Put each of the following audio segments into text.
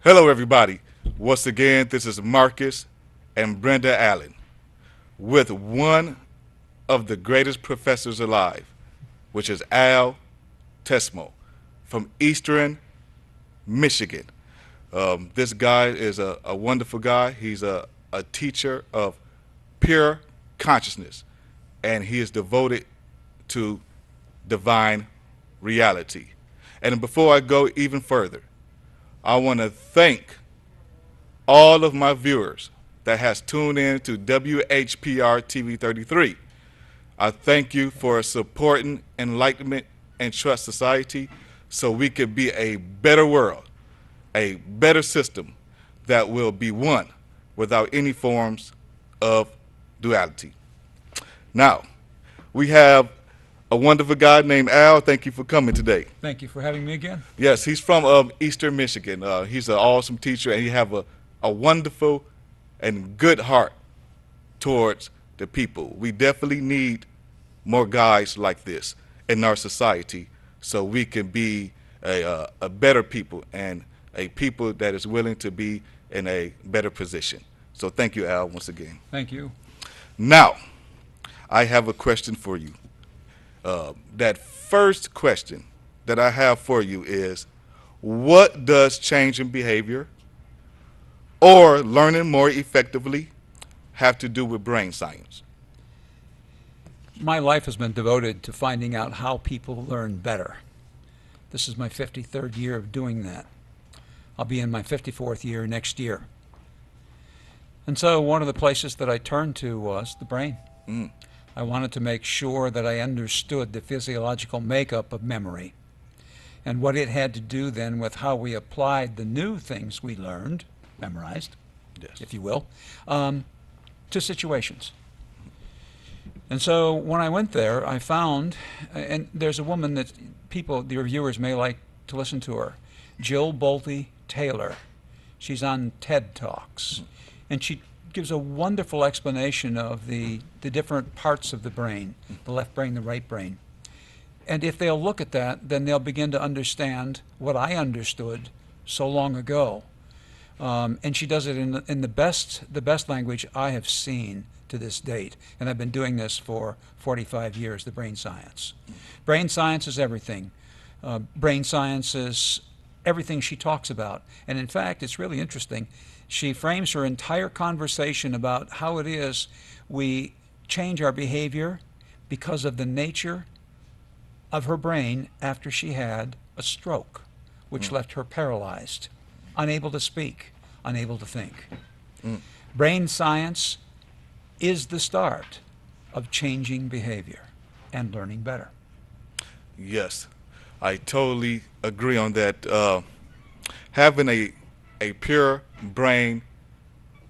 Hello, everybody. Once again, this is Marcus and Brenda Allen with one of the greatest professors alive, which is Al Tesmo from Eastern Michigan. This guy is a wonderful guy. He's a teacher of pure consciousness, and he is devoted to divine reality. And before I go even further, I want to thank all of my viewers that has tuned in to WHPR TV 33. I thank you for supporting Enlightenment and Trust Society so we could be a better world, a better system that will be one without any forms of duality. Now, we have a wonderful guy named Al. Thank you for coming today. Thank you for having me again. Yes, he's from Eastern Michigan. He's an awesome teacher, and he have a wonderful and good heart towards the people. We definitely need more guys like this in our society so we can be a better people and a people that is willing to be in a better position. So thank you, Al, once again. Thank you. Now, I have a question for you. That first question that I have for you is, what does changing behavior or learning more effectively have to do with brain science? My life has been devoted to finding out how people learn better. This is my 53rd year of doing that. I'll be in my 54th year next year. And so one of the places that I turned to was the brain. I wanted to make sure that I understood the physiological makeup of memory and what it had to do then with how we applied the new things we learned, memorized, Yes. if you will, to situations. And so when I went there, I found, and there's a woman that people, the reviewers may like to listen to her, Jill Bolte Taylor. She's on TED Talks, and she gives a wonderful explanation of the different parts of the brain, the left brain, the right brain. And if they'll look at that, then they'll begin to understand what I understood so long ago. And she does it in the best language I have seen to this date. And I've been doing this for 45 years, the brain science. Brain science is everything. Brain science is everything she talks about. And in fact, it's really interesting. She frames her entire conversation about how it is we change our behavior because of the nature of her brain after she had a stroke, which left her paralyzed, unable to speak, unable to think. Brain science is the start of changing behavior and learning better. Yes, I totally agree on that. Having a pure brain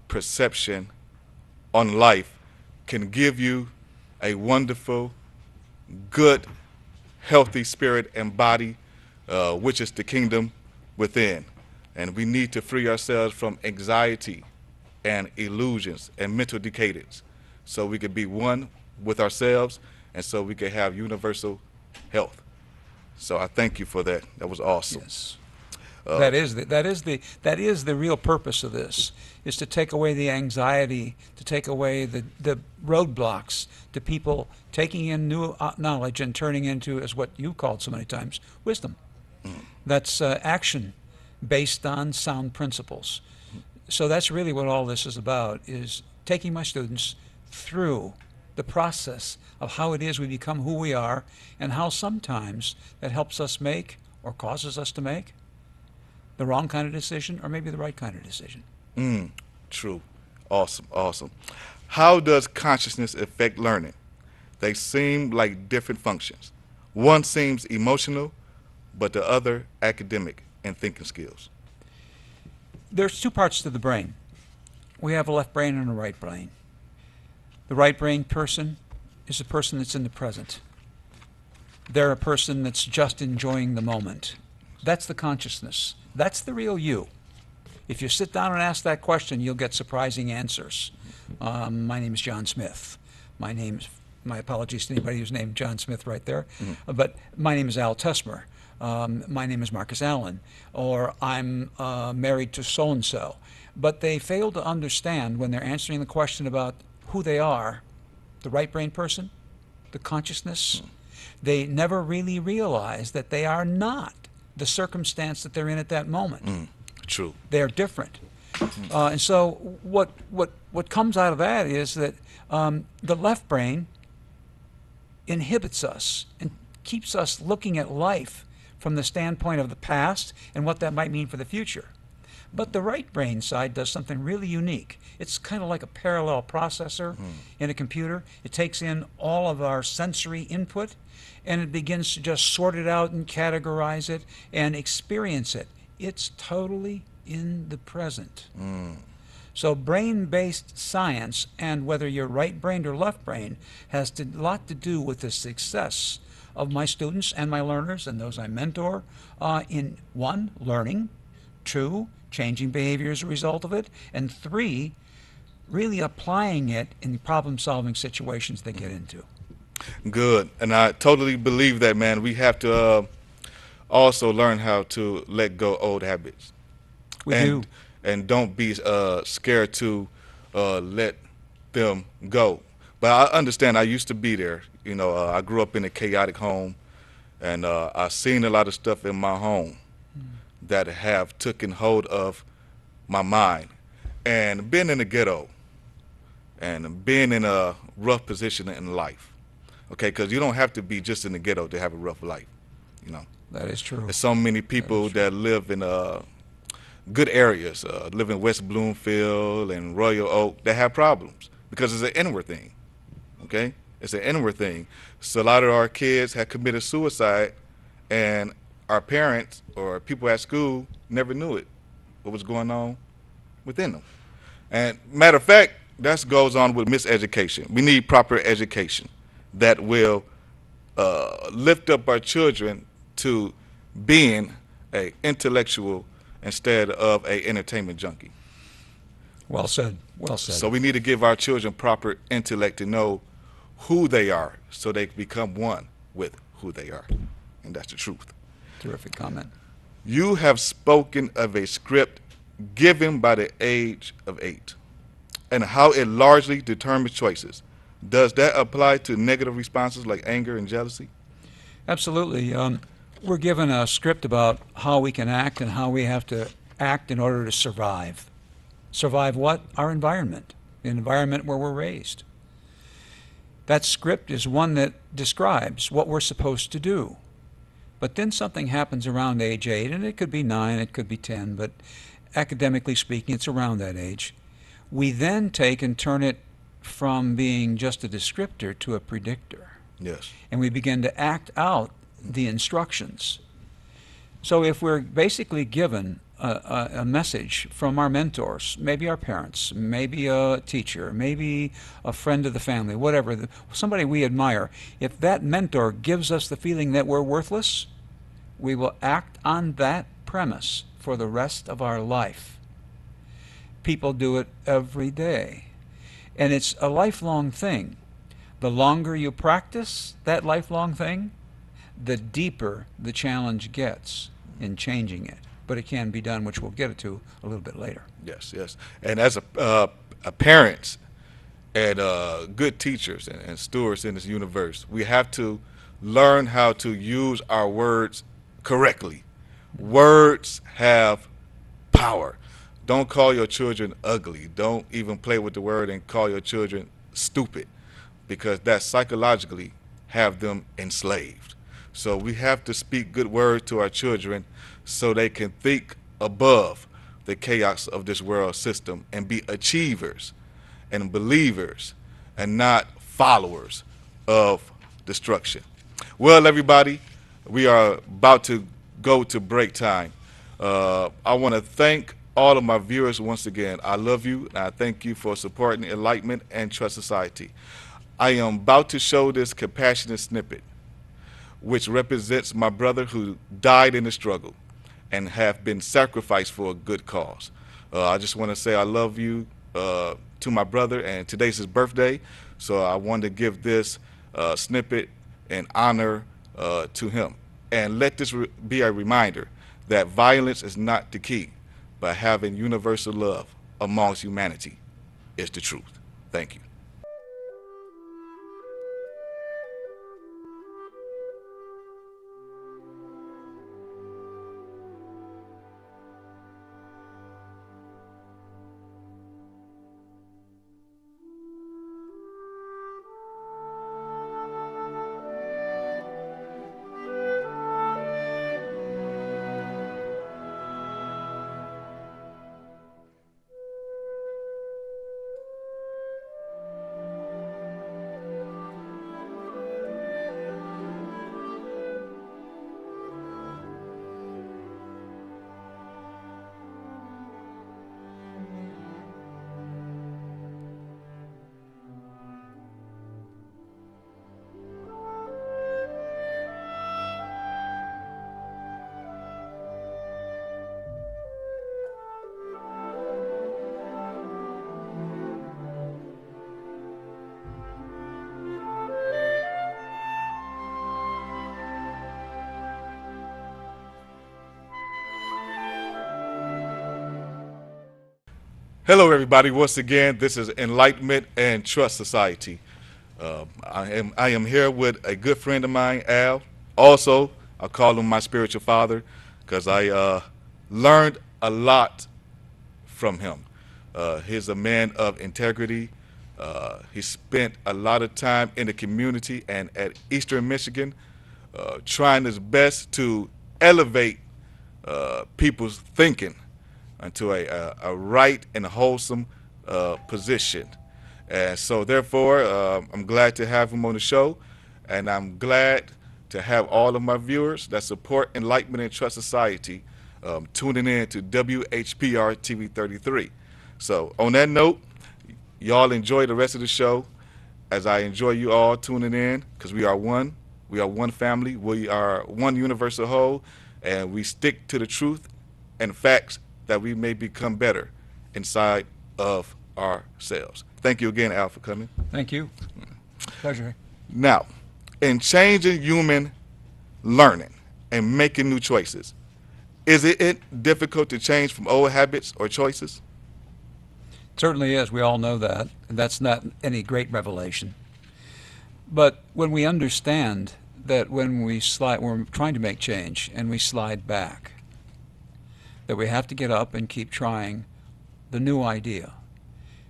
perception on life can give you a wonderful, good, healthy spirit and body, which is the kingdom within. And we need to free ourselves from anxiety and illusions and mental decadence so we can be one with ourselves and so we can have universal health. So I thank you for that. That was awesome. Yes. That is the real purpose of this, is to take away the anxiety, to take away the roadblocks to people taking in new knowledge and turning into, as what you called so many times, wisdom. That's action based on sound principles. So that's really what all this is about, is taking my students through the process of how it is we become who we are and how sometimes that helps us make or causes us to make the wrong kind of decision or maybe the right kind of decision. True. Awesome, awesome. How does consciousness affect learning? They seem like different functions. One seems emotional, but the other academic and thinking skills. There's two parts to the brain. We have a left brain and a right brain. The right brain person is a person that's in the present. They're a person that's just enjoying the moment. That's the consciousness. That's the real you. If you sit down and ask that question, you'll get surprising answers. My name is John Smith. My apologies to anybody who's named John Smith right there. But my name is Al Tesmer. my name is Marcus Allen, or I'm married to so and so. But they fail to understand when they're answering the question about who they are, the right brain person, the consciousness. They never really realize that they are not the circumstance that they're in at that moment. True. They're different. And so what comes out of that is that the left brain inhibits us and keeps us looking at life from the standpoint of the past and what that might mean for the future. But the right brain side does something really unique. It's kind of like a parallel processor in a computer. It takes in all of our sensory input and it begins to just sort it out and categorize it and experience it. It's totally in the present. So brain-based science, and whether you're right-brained or left-brained, has a lot to do with the success of my students and my learners and those I mentor in, one, learning, two, changing behavior as a result of it, and three, really applying it in problem-solving situations they get into. Good. And I totally believe that, man. We have to also learn how to let go old habits. We and do. and don't be scared to let them go. But I understand. I used to be there. You know, I grew up in a chaotic home, and I've seen a lot of stuff in my home that have taken hold of my mind. And being in the ghetto, and being in a rough position in life, okay, because you don't have to be just in the ghetto to have a rough life, you know. That is true. There's so many people that live in good areas, live in West Bloomfield and Royal Oak, that have problems because it's an inward thing, okay? It's an inward thing. So a lot of our kids have committed suicide, and our parents or people at school never knew it, what was going on within them. And matter of fact, that goes on with miseducation. We need proper education that will lift up our children to being a intellectual instead of a entertainment junkie. Well said. Well said. So we need to give our children proper intellect to know who they are so they can become one with who they are. And that's the truth. Terrific comment. You have spoken of a script given by the age of 8 and how it largely determines choices. Does that apply to negative responses like anger and jealousy? Absolutely. We're given a script about how we can act and how we have to act in order to survive. Survive what? Our environment, the environment where we're raised. That script is one that describes what we're supposed to do. But then something happens around age 8, and it could be 9, it could be 10, but academically speaking, it's around that age. We then take and turn it from being just a descriptor to a predictor. Yes. And we begin to act out the instructions. So if we're basically given a message from our mentors, maybe our parents, maybe a teacher, maybe a friend of the family, whatever, somebody we admire, if that mentor gives us the feeling that we're worthless, we will act on that premise for the rest of our life. People do it every day. And it's a lifelong thing. The longer you practice that lifelong thing, the deeper the challenge gets in changing it. But it can be done, which we'll get to a little bit later. Yes, yes. And as a parents and good teachers and stewards in this universe, we have to learn how to use our words correctly. Words have power. Don't call your children ugly. Don't even play with the word and call your children stupid, because that psychologically have them enslaved. So we have to speak good words to our children so they can think above the chaos of this world system and be achievers and believers and not followers of destruction. Well, everybody, we are about to go to break time. I want to thank all of my viewers once again. I love you, and I thank you for supporting Enlightenment and Trust Society. I am about to show this compassionate snippet, which represents my brother who died in the struggle and have been sacrificed for a good cause. I just want to say I love you to my brother, and today's his birthday, so I wanted to give this snippet in honor to him. And let this be a reminder that violence is not the key, but having universal love amongst humanity is the truth. Thank you. Hello, everybody. Once again, this is Enlightenment and Trust Society. I am here with a good friend of mine, Al. Also, I call him my spiritual father because I learned a lot from him. He's a man of integrity. He spent a lot of time in the community and at Eastern Michigan, trying his best to elevate people's thinking into a right and wholesome position. And so therefore, I'm glad to have him on the show, and I'm glad to have all of my viewers that support Enlightenment and Trust Society tuning in to WHPR TV 33. So on that note, y'all enjoy the rest of the show as I enjoy you all tuning in, because we are one. We are one family. We are one universal whole, and we stick to the truth and facts that we may become better inside of ourselves. Thank you again, Al, for coming. Thank you. Pleasure. Now, in changing human learning and making new choices, is it difficult to change from old habits or choices? It certainly is. We all know that. And that's not any great revelation. But when we understand that when we're trying to make change and we slide back, that we have to get up and keep trying the new idea.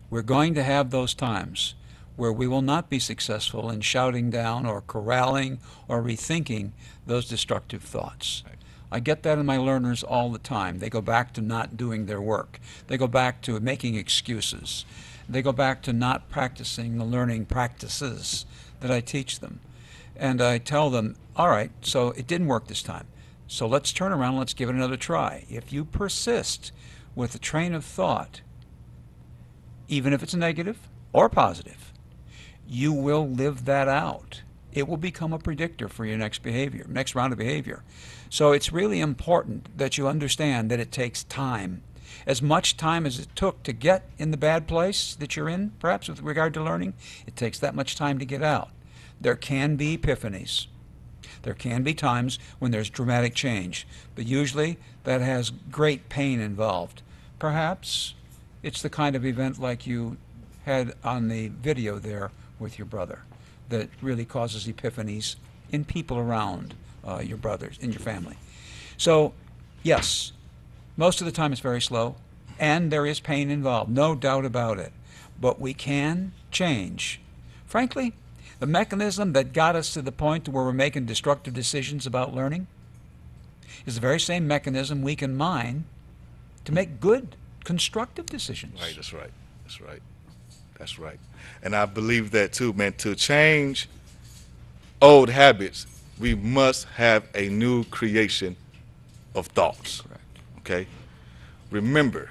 We're going to have those times where we will not be successful in shouting down or corralling or rethinking those destructive thoughts. Right. I get that in my learners all the time. They go back to not doing their work. They go back to making excuses. They go back to not practicing the learning practices that I teach them. And I tell them, all right, so it didn't work this time. So let's turn around, let's give it another try. If you persist with a train of thought, even if it's negative or positive, you will live that out. It will become a predictor for your next behavior, next round of behavior. So it's really important that you understand that it takes time. As much time as it took to get in the bad place that you're in, perhaps with regard to learning, it takes that much time to get out. There can be epiphanies. There can be times when there's dramatic change, but usually that has great pain involved. Perhaps it's the kind of event like you had on the video there with your brother that really causes epiphanies in people around your brothers, in your family. So, yes, most of the time it's very slow, and there is pain involved, no doubt about it. But we can change. Frankly, the mechanism that got us to the point where we're making destructive decisions about learning is the very same mechanism we can mine to make good, constructive decisions. Right, that's right. That's right. That's right. And I believe that too, man. To change old habits, we must have a new creation of thoughts. Correct. Okay? Remember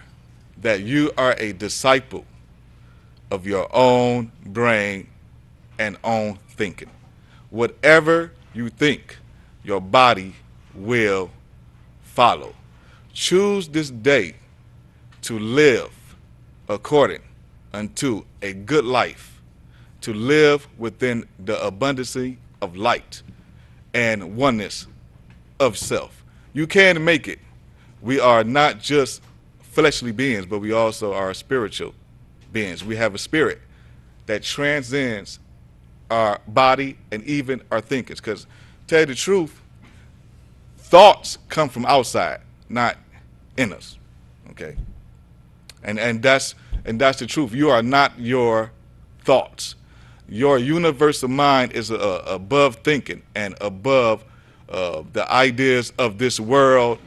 that you are a disciple of your own brain and own thinking. Whatever you think, your body will follow. Choose this day to live according unto a good life, to live within the abundance of light and oneness of self. You can make it. We are not just fleshly beings, but we also are spiritual beings. We have a spirit that transcends our body and even our thinkings. Because, tell you the truth, thoughts come from outside, not in us. Okay, and that's the truth. You are not your thoughts. Your universal mind is above thinking and above the ideas of this world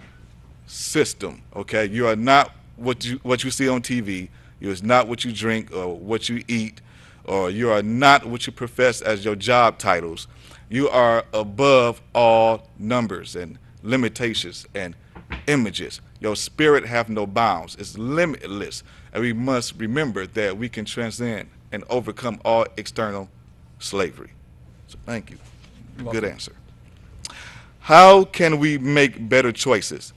system. Okay, you are not what you see on TV. You is not what you drink or what you eat, or you are not what you profess as your job titles. You are above all numbers and limitations and images. Your spirit have no bounds. It's limitless, and we must remember that we can transcend and overcome all external slavery. So thank you. You're Good welcome. answer. How can we make better choices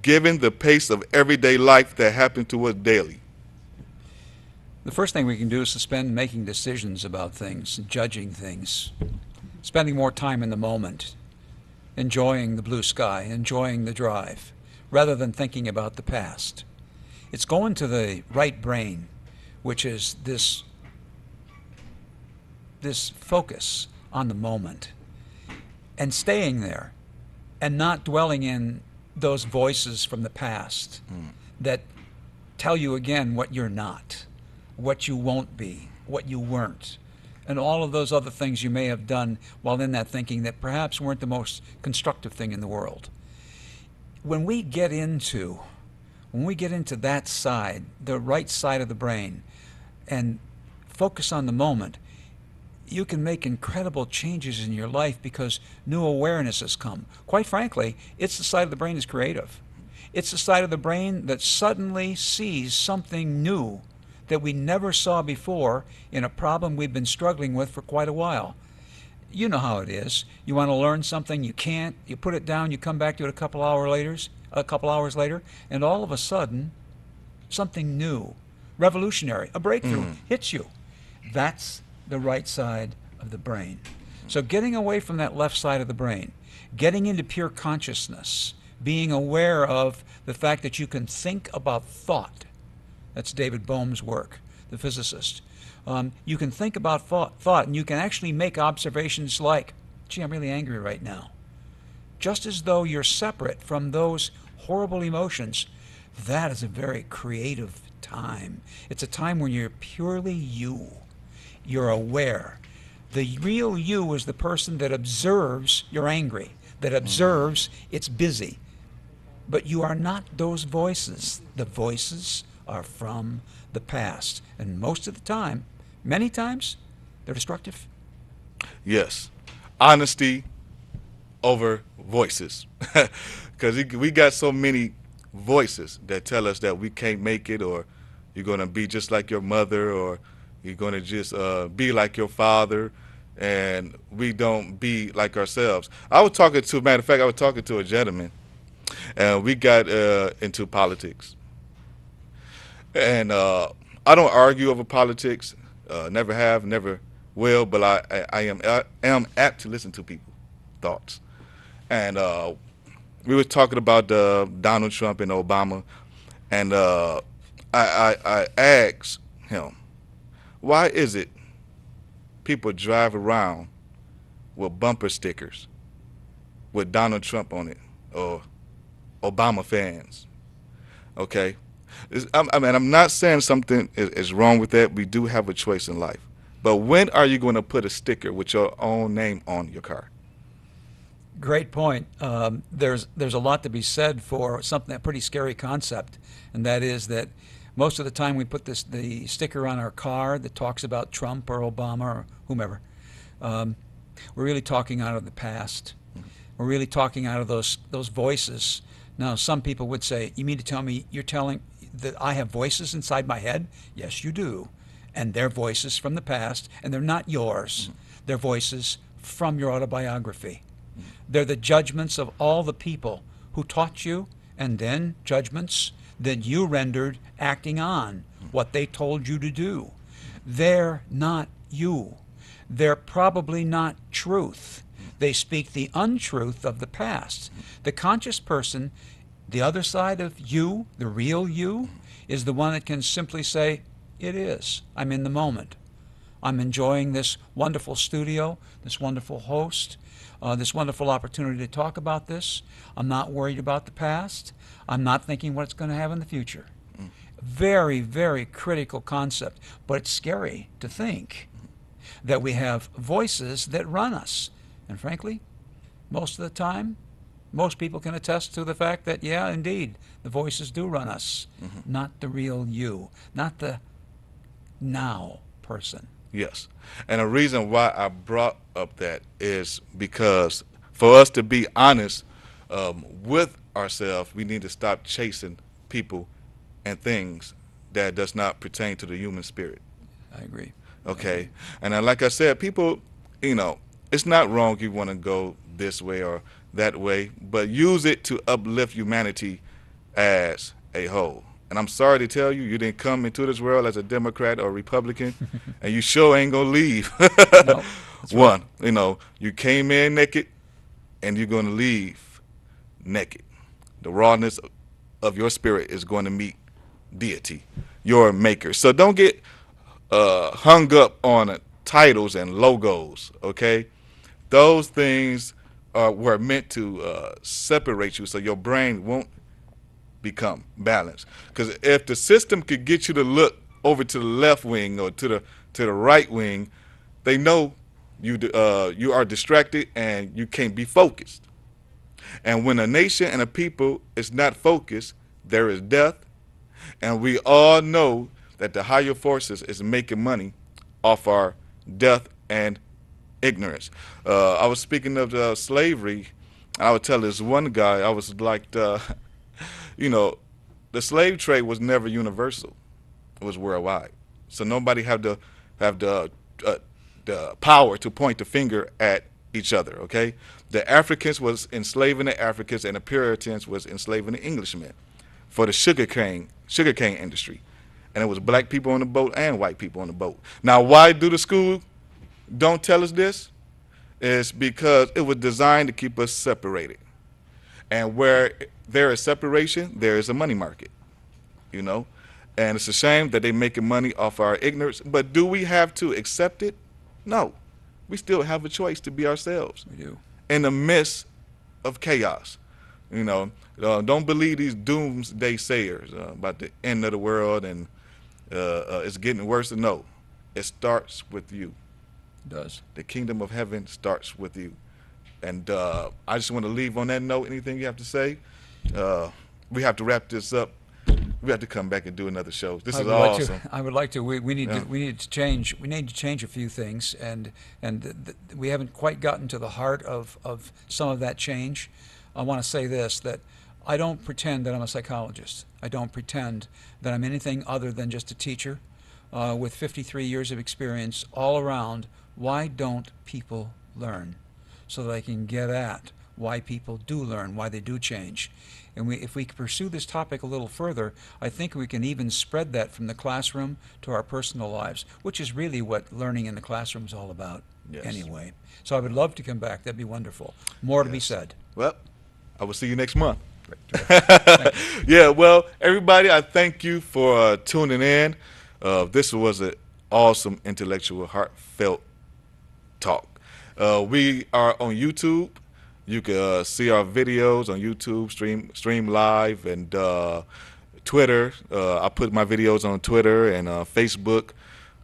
given the pace of everyday life that happens to us daily? The first thing we can do is suspend making decisions about things, judging things, spending more time in the moment, enjoying the blue sky, enjoying the drive, rather than thinking about the past. It's going to the right brain, which is this focus on the moment, and staying there, and not dwelling in those voices from the past that tell you again what you're not, what you won't be, what you weren't, and all of those other things you may have done while in that thinking that perhaps weren't the most constructive thing in the world. When we get into that side, the right side of the brain, and focus on the moment, you can make incredible changes in your life because new awareness has come. Quite frankly, it's the side of the brain that's creative. It's the side of the brain that suddenly sees something new that we never saw before in a problem we've been struggling with for quite a while. You know how it is. You want to learn something, you can't, you put it down, you come back to it a couple hours later, and all of a sudden, something new, revolutionary, a breakthrough hits you. That's the right side of the brain. So getting away from that left side of the brain, getting into pure consciousness, being aware of the fact that you can think about thought. That's David Bohm's work, the physicist. You can think about thought, and you can actually make observations like, gee, I'm really angry right now. Just as though you're separate from those horrible emotions. That is a very creative time. It's a time when you're purely you. You're aware. The real you is the person that observes you're angry, that observes it's busy. But you are not those voices. The voices are from the past. And most of the time, many times, they're destructive. Yes. Honesty over voices. Because we got so many voices that tell us that we can't make it, or you're going to be just like your mother, or you're going to just be like your father, and we don't be like ourselves. Matter of fact, I was talking to a gentleman, and we got into politics. And I don't argue over politics, never have, never will, but I am apt to listen to people's thoughts. And we were talking about Donald Trump and Obama, and I asked him, why is it people drive around with bumper stickers with Donald Trump on it, or Obama fans? Okay? I'm not saying something is wrong with that. We do have a choice in life. But when are you going to put a sticker with your own name on your car? Great point. There's a lot to be said for something, a pretty scary concept, and that is that most of the time we put the sticker on our car that talks about Trump or Obama or whomever. We're really talking out of the past. We're really talking out of those voices. Now, some people would say, you mean to tell me you're telling that I have voices inside my head? Yes, you do. And they're voices from the past, and they're not yours. They're voices from your autobiography. They're the judgments of all the people who taught you, and then judgments that you rendered acting on what they told you to do. They're not you. They're probably not truth. They speak the untruth of the past. The conscious person, the other side of you, the real you, is the one that can simply say, it is. I'm in the moment. I'm enjoying this wonderful studio, this wonderful host, this wonderful opportunity to talk about this. I'm not worried about the past. I'm not thinking what it's going to have in the future. Very, very critical concept, but it's scary to think that we have voices that run us. And frankly, most of the time, most people can attest to the fact that, yeah, indeed, the voices do run us, not the real you, not the now person. Yes. And the reason why I brought up that is because for us to be honest with ourselves, we need to stop chasing people and things that does not pertain to the human spirit. I agree. Okay. And like I said, people, it's not wrong if you want to go this way or that way, but use it to uplift humanity as a whole. And I'm sorry to tell you, you didn't come into this world as a Democrat or Republican, and you sure ain't gonna leave. No, that's One, you came in naked, and you're gonna leave naked. The rawness of your spirit is going to meet deity, your maker. So don't get hung up on titles and logos. Okay, those things were meant to separate you, so your brain won't become balanced. Because if the system could get you to look over to the left wing or to the right wing, they know you are distracted and you can't be focused. And when a nation and a people is not focused, there is death. And we all know that the higher forces is making money off our death and ignorance. I was speaking of slavery, and I would tell this one guy, I was like, the slave trade was never universal; it was worldwide. So nobody have the power to point the finger at each other. Okay, the Africans was enslaving the Africans, and the Puritans was enslaving the Englishmen for the sugarcane industry, and it was black people on the boat and white people on the boat. Now, why do the school don't tell us this? It's because it was designed to keep us separated. And where there is separation, there is a money market, And it's a shame that they're making money off our ignorance. But do we have to accept it? No. We still have a choice to be ourselves. We do. In the midst of chaos. Don't believe these doomsday sayers about the end of the world and it's getting worse. No. It starts with you. It does. The kingdom of heaven starts with you. And I just want to leave on that note. Anything you have to say? We have to wrap this up. We have to come back and do another show. This is awesome. I would like to. We need to change. We need to change a few things, and we haven't quite gotten to the heart of some of that change. I want to say this: that I don't pretend that I'm a psychologist. I don't pretend that I'm anything other than just a teacher with 53 years of experience all around. Why don't people learn? So that I can get at why people do learn, why they do change. And if we pursue this topic a little further, I think we can even spread that from the classroom to our personal lives, which is really what learning in the classroom is all about anyway. So I would love to come back. That'd be wonderful. More to be said. Well, I will see you next month. Great. Yeah, well, everybody, I thank you for tuning in. This was an awesome, intellectual, heartfelt talk. We are on YouTube. You can see our videos on YouTube, stream live, and Twitter. I put my videos on Twitter and Facebook.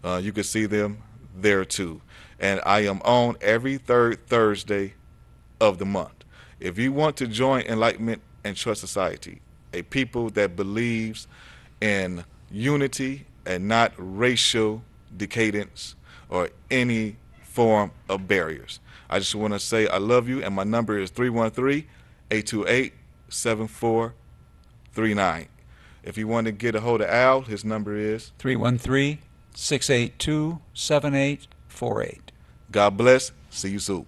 You can see them there too. And I am on every third Thursday of the month. If you want to join Enlightenment and Trust Society, a people that believes in unity and not racial decadence or any form of barriers. I just want to say I love you, and my number is 313-828-7439. If you want to get a hold of Al, his number is 313-682-7848. God bless. See you soon.